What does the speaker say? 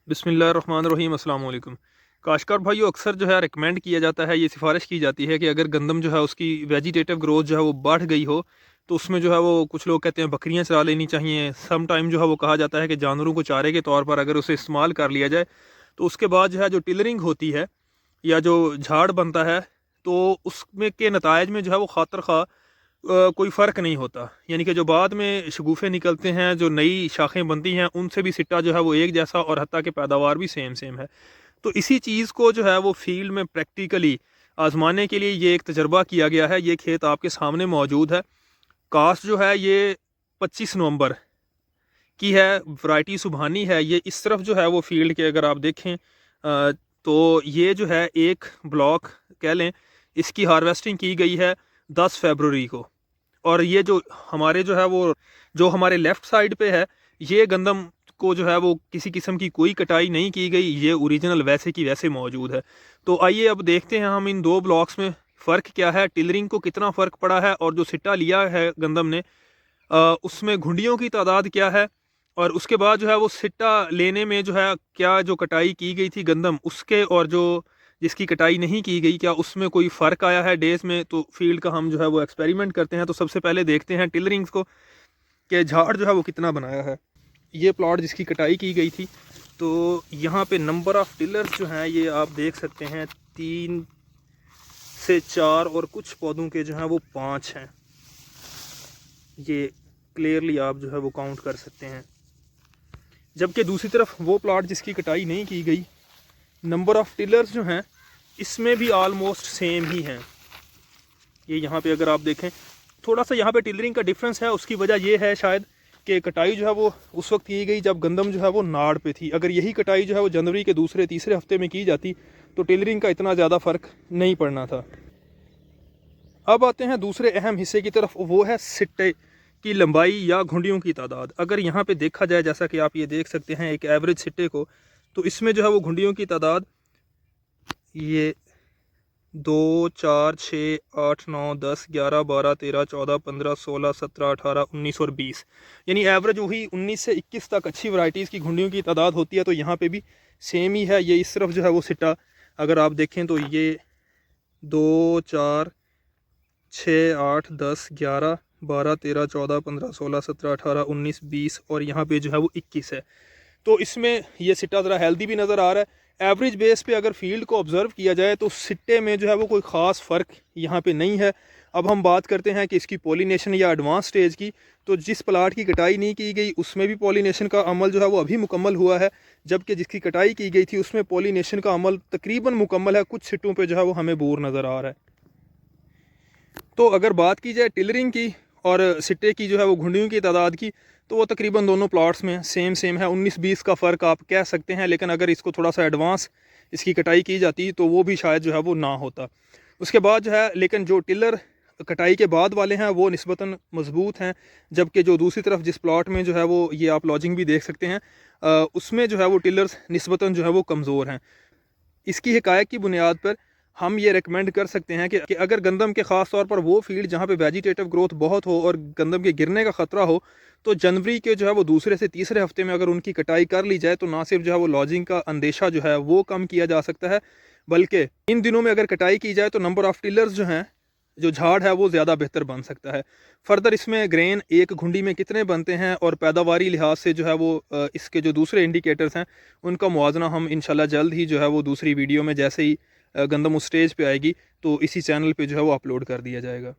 बिस्मिल्लाहिर्रहमानिर्रहीम अस्सलाम वालेकुम। काश्तकार भाइयों, अक्सर जो है रिकमेंड किया जाता है, ये सिफारिश की जाती है कि अगर गंदम जो है उसकी वेजिटेटिव ग्रोथ जो है वो बढ़ गई हो तो उसमें जो है वो कुछ लोग कहते हैं बकरियां चरा लेनी चाहिए। सम टाइम जो है वो कहा जाता है कि जानवरों को चारे के तौर पर अगर उसे इस्तेमाल कर लिया जाए तो उसके बाद जो है जो टिलरिंग होती है या जो झाड़ बनता है तो उसमें के नतायज में जो है वो खातर खा कोई फ़र्क नहीं होता। यानी कि जो बाद में शगुफ़े निकलते हैं, जो नई शाखें बनती हैं, उनसे भी सिट्टा जो है वो एक जैसा और हत्ता कि पैदावार भी सेम सेम है। तो इसी चीज़ को जो है वो फ़ील्ड में प्रैक्टिकली आज़माने के लिए ये एक तजर्बा किया गया है। ये खेत आपके सामने मौजूद है। कास्ट जो है ये 25 नवंबर की है, वैरायटी सुबहानी है। ये इस तरफ जो है वो फ़ील्ड के अगर आप देखें तो ये जो है एक ब्लॉक कह लें, इसकी हार्वेस्टिंग की गई है 10 फ़रवरी को। और ये जो हमारे जो है वो जो हमारे लेफ़्ट साइड पे है, ये गंदम को जो है वो किसी किस्म की कोई कटाई नहीं की गई, ये ओरिजिनल वैसे की वैसे मौजूद है। तो आइए अब देखते हैं हम इन 2 ब्लॉक्स में फ़र्क क्या है, टिलरिंग को कितना फ़र्क पड़ा है और जो सिट्टा लिया है गंदम ने उसमें घुंडियों की तादाद क्या है और उसके बाद जो है वो सिट्टा लेने में जो है क्या जो कटाई की गई थी गंदम उसके और जो जिसकी कटाई नहीं की गई क्या उसमें कोई फ़र्क आया है डेज़ में। तो फील्ड का हम जो है वो एक्सपेरिमेंट करते हैं। तो सबसे पहले देखते हैं टिलरिंग्स को कि झाड़ जो है वो कितना बनाया है। ये प्लॉट जिसकी कटाई की गई थी, तो यहाँ पे नंबर ऑफ़ टिलर्स जो हैं ये आप देख सकते हैं 3 से 4 और कुछ पौधों के जो हैं वो 5 हैं। ये क्लियरली आप जो है वो काउंट कर सकते हैं। जबकि दूसरी तरफ वो प्लॉट जिसकी कटाई नहीं की गई, नंबर ऑफ़ टिलर्स जो हैं इसमें भी आलमोस्ट सेम ही हैं। ये यहाँ पे अगर आप देखें, थोड़ा सा यहाँ पे टिलरिंग का डिफरेंस है। उसकी वजह ये है शायद कि कटाई जो है वो उस वक्त की गई जब गंदम जो है वो नाड़ पे थी। अगर यही कटाई जो है वो जनवरी के दूसरे तीसरे हफ्ते में की जाती तो टिलरिंग का इतना ज़्यादा फ़र्क नहीं पड़ना था। अब आते हैं दूसरे अहम हिस्से की तरफ, वो है सिट्टे की लंबाई या घुंडियों की तादाद। अगर यहाँ पे देखा जाए, जैसा कि आप ये देख सकते हैं एक एवरेज सिट्टे को, तो इसमें जो है वो घुंडियों की तादाद ये 2, 4, 6, 8, 9, 10, 11, 12, 13, 14, 15, 16, 17, 18, 19 और 20, यानी एवरेज वही 19 से 21 तक अच्छी वैरायटीज़ की घुंडियों की तादाद होती है। तो यहाँ पे भी सेम ही है। ये इस तरफ जो है वो सिट्टा अगर आप देखें तो ये 2, 4, 6, 8, 10, 11, 12, 13, 14, 15, 16, 17, 18, 19, 20 और यहाँ पे जो है वो 21 है। तो इसमें ये सिट्टा ज़रा हेल्दी भी नज़र आ रहा है। एवरेज बेस पे अगर फील्ड को ऑब्ज़र्व किया जाए तो सिट्टे में जो है वो कोई ख़ास फ़र्क यहाँ पे नहीं है। अब हम बात करते हैं कि इसकी पॉलिनेशन या एडवांस स्टेज की। तो जिस प्लाट की कटाई नहीं की गई उसमें भी पॉलिनेशन का अमल जो है वो अभी मुकम्मल हुआ है, जबकि जिसकी कटाई की गई थी उसमें पॉलिनेशन का अमल तकरीबन मुकम्मल है। कुछ सिट्टों पर जो है वो हमें बोर नज़र आ रहा है। तो अगर बात की जाए टिलरिंग की और सिट्टे की जो है वो घुंडियों की तादाद की, तो वो तकरीबन दोनों प्लॉट्स में सेम सेम है। 19-20 का फ़र्क आप कह सकते हैं, लेकिन अगर इसको थोड़ा सा एडवांस इसकी कटाई की जाती तो वो भी शायद जो है वो ना होता। उसके बाद जो है, लेकिन जो टिलर कटाई के बाद वाले हैं वो निस्बतन मजबूत हैं, जबकि जो दूसरी तरफ जिस प्लॉट में जो है वो ये आप लॉजिंग भी देख सकते हैं उसमें जो है वो टिलर्स निस्बतन जो है वो कमज़ोर हैं। इसकी हिकायत की बुनियाद पर हम ये रिकमेंड कर सकते हैं कि अगर गंदम के ख़ास तौर पर वो फील्ड जहाँ पे वेजिटेटिव ग्रोथ बहुत हो और गंदम के गिरने का ख़तरा हो, तो जनवरी के जो है वो दूसरे से तीसरे हफ्ते में अगर उनकी कटाई कर ली जाए तो ना सिर्फ जो है वो लॉजिंग का अंदेशा जो है वो कम किया जा सकता है, बल्कि इन दिनों में अगर कटाई की जाए तो नंबर ऑफ़ टिलर्स जो हैं, जो झाड़ है वो ज़्यादा बेहतर बन सकता है। फर्दर इसमें ग्रेन एक घुंडी में कितने बनते हैं और पैदावारी लिहाज से जो है वो इसके जो दूसरे इंडिकेटर्स हैं उनका मुआवजना हम इंशाल्लाह जल्द ही जो है वो दूसरी वीडियो में, जैसे ही गंदम उस स्टेज पे आएगी तो इसी चैनल पे जो है वो अपलोड कर दिया जाएगा।